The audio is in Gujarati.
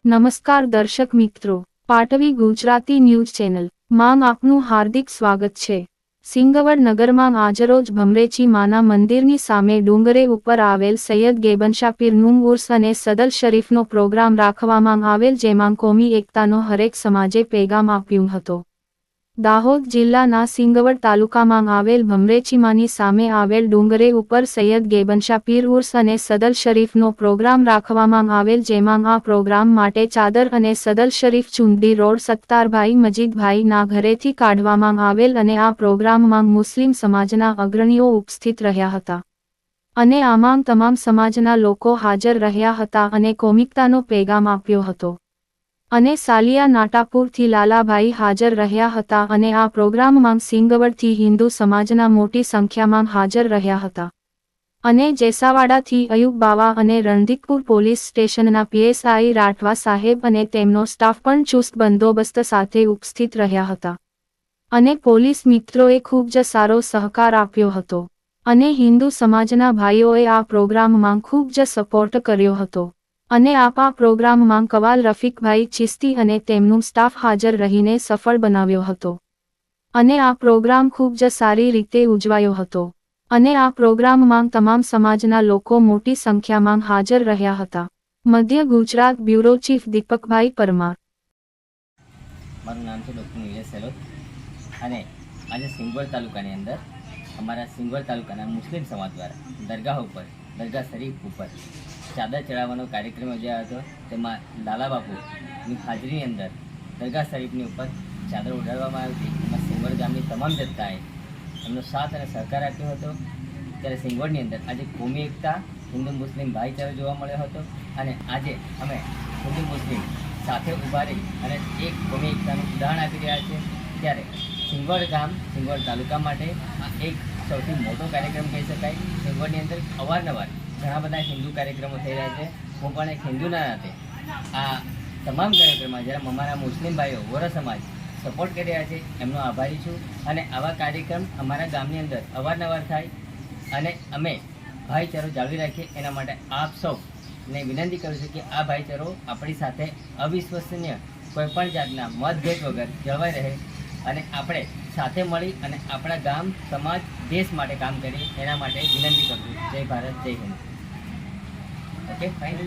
નમસ્કાર દર્શક મિત્રો, પાટવી ગુજરાતી ન્યૂઝ ચેનલ માં આપનું હાર્દિક સ્વાગત છે। સિંગવડ નગરમાં આજરોજ ભમરેચી માના મંદિરની સામે ડુંગરે ઉપર આવેલ સૈયદ ગેબનશા પીરનું ઉર્સ અને સદલ શરીફનો પ્રોગ્રામ રાખવામાં આવેલ, જેમાં કોમી એકતાનો હરેક સમાજે પેગામ આપ્યું હતો। દાહોદ જિલ્લાના સિંગવડ તાલુકામાં આવેલ ભમરેચીમાની સામે આવેલ ડુંગરે ઉપર સૈયદ ગેબનશા પીર ઉર્સ અને સદલ શરીફનો પ્રોગ્રામ રાખવામાં આવેલ, જેમાં આ પ્રોગ્રામ માટે ચાદર અને સદલ શરીફ ચુંદડી રોડ સત્તારભાઈ મજીદભાઈ ના ઘરેથી કાઢવામાં આવેલ અને આ પ્રોગ્રામમાં મુસ્લિમ સમાજના અગ્રણીઓ ઉપસ્થિત રહ્યા હતા અને આમાં તમામ સમાજના લોકો હાજર રહ્યા હતા અને કોમિકતાનો પેગામ આપ્યો હતો અને સાલિયા નાટાપુરથી લાલાભાઈ હાજર રહ્યા હતા અને આ પ્રોગ્રામમાં સિંગવડથી હિન્દુ સમાજના મોટી સંખ્યામાં હાજર રહ્યા હતા અને જેસાવાડાથી અયુબ બાવા અને રણધીકપુર પોલીસ સ્ટેશનના પીએસઆઈ રાઠવા સાહેબ અને તેમનો સ્ટાફ પણ ચુસ્ત બંદોબસ્ત સાથે ઉપસ્થિત રહ્યા હતા અને પોલીસ મિત્રોએ ખૂબ જ સારો સહકાર આપ્યો હતો અને હિન્દુ સમાજના ભાઈઓએ આ પ્રોગ્રામમાં ખૂબ જ સપોર્ટ કર્યો હતો અને આ પ્રોગ્રામમાં કવાલ રફીકભાઈ ચિસ્તી અને તેમનું સ્ટાફ હાજર રહીને સફળ બનાવ્યો હતો અને આ પ્રોગ્રામ ખૂબ જ સારી રીતે ઉજવાયો હતો અને આ પ્રોગ્રામમાં તમામ સમાજના લોકો મોટી સંખ્યામાં હાજર રહ્યા હતા। મધ્ય ગુજરાત બ્યુરો ચીફ દીપકભાઈ પરમાર। મારું નામ છે ડૉક્ટર નીલેશ સેલોત અને આજે સિંગવડ તાલુકાની અંદર અમારા સિંગવડ તાલુકાના મુસ્લિમ સમાજ દ્વારા દરગાહ ઉપર દરગાહ શરીફ ઉપર ચાદર ચડાવવાનો કાર્યક્રમ યોજાયો હતો। તેમાં લાલા બાપુની હાજરીની અંદર દરગાહ શરીફની ઉપર ચાદર ઉડાડવામાં આવી હતી। એમાં સિંગવડ ગામની તમામ જનતાએ એમનો સાથ અને સહકાર આપ્યો હતો। ત્યારે સિંગવડની અંદર આજે કોમી એકતા હિન્દુ મુસ્લિમ ભાઈચારો જોવા મળ્યો હતો અને આજે અમે હિન્દુ મુસ્લિમ સાથે ઊભા રહી અને એક કોમી એકતાનું ઉદાહરણ આપી રહ્યા છે। ત્યારે સિંગવડ ગામ સિંગવડ તાલુકા માટે આ એક સૌથી મોટો કાર્યક્રમ કહી શકાય। સિંગવડની અંદર અવારનવાર ઘણા બધા હિન્દુ કાર્યક્રમો થઈ રહ્યા છે। હું પણ એક હિન્દુના નાતે આ તમામ કાર્યક્રમમાં જ્યારે અમારા મુસ્લિમ ભાઈઓ વોરા સમાજ સપોર્ટ કરી રહ્યા છે એમનો આભારી છું અને આવા કાર્યક્રમ અમારા ગામની અંદર અવારનવાર થાય અને અમે ભાઈચારો જાળવી રાખીએ એના માટે આપ સૌને વિનંતી કરું છું કે આ ભાઈચારો આપણી સાથે અવિશ્વસનીય કોઈપણ જાતના મતભેદ વગર જળવાઈ રહે અને આપણે સાથે મળી અને આપણા ગામ સમાજ દેશ માટે કામ કરીએ એના માટે વિનંતી કરું છું। જય ભારત, જય હિન્દ। Okay, fine.